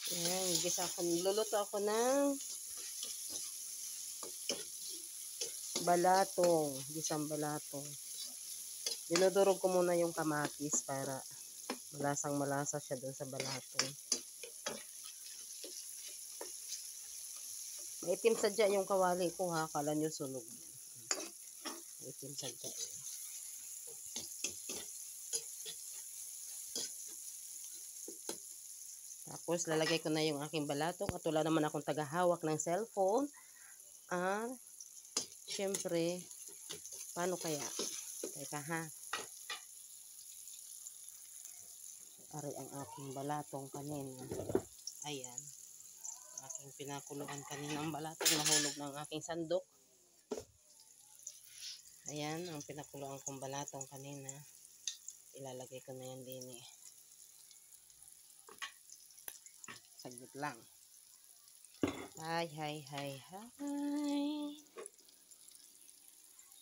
Ayan, luluto ako ng balatong, gisang balatong. Dinudurog ko muna yung kamatis para malasang malasa siya doon sa balatong. Maitim sadya yung kawali ko ha, kala nyo sunog yan. Maitim sadya yun. Tapos lalagay ko na yung aking balatong at wala naman akong tagahawak ng cellphone. At syempre, paano kaya? Teka ha. Aray ang aking balatong kanina. Ayan. Aking pinakuluan kanina ang balatong. Nahulog ng aking sandok. Ayan, ang pinakuluan kong balatong kanina. Ilalagay ko na yan din eh. Saglit lang. Hay.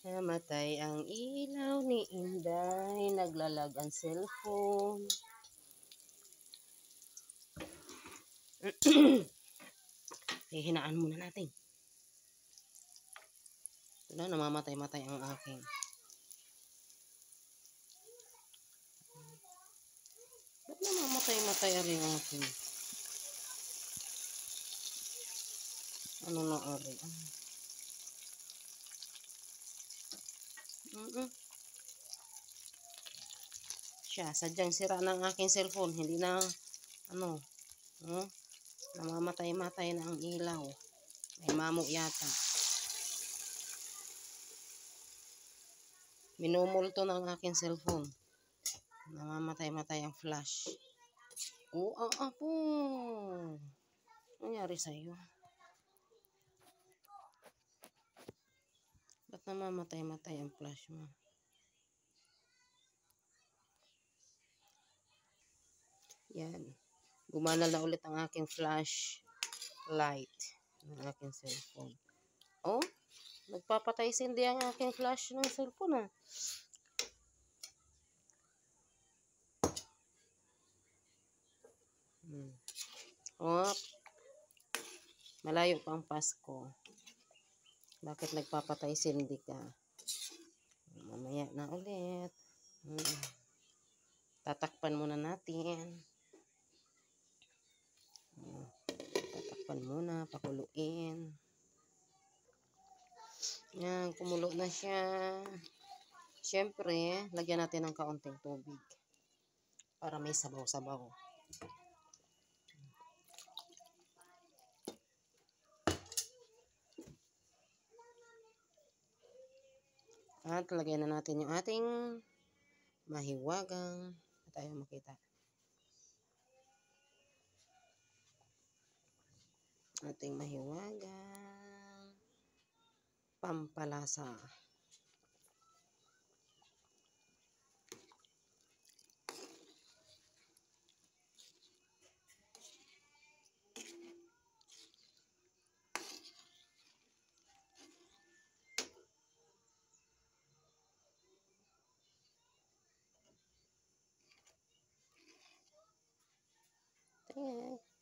Namatay ang ilaw ni Inday. Naglalag ang cellphone. Hihinaan muna natin. Ito na, namamatay-matay ang aking. Ba't namamatay-matay ang aking? Ano na ari? Siya, sadyang sira ng aking cellphone. Hindi na, namamatay-matay na ang ilaw. May mamo yata. Minumulto ng aking cellphone. Namamatay-matay ang flash. Oh, ang apo. Nangyari sa'yo? Ba't namamatay-matay ang flash mo? Yan. Gumana na ulit ang aking flash light ng aking cellphone. Oh, nagpapatay sindi ang aking flash ng cellphone ah. Oh, malayo pa ang Pasko. Bakit nagpapatay sindi ka? Mamaya na ulit. Tatakpan muna natin. Tatakpan muna, pakuluin. Yan, kumulo na siya. Siyempre, lagyan natin ng kaunting tubig para may sabaw-sabaw. At lagyan na natin yung ating mahiwagang, tayo makita. Ating mahiwagang pampalasa.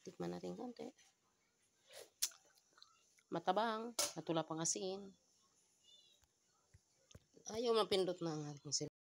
Tikman natin konti. Matabang, natula pang asin. Ayaw mapindot na ang ating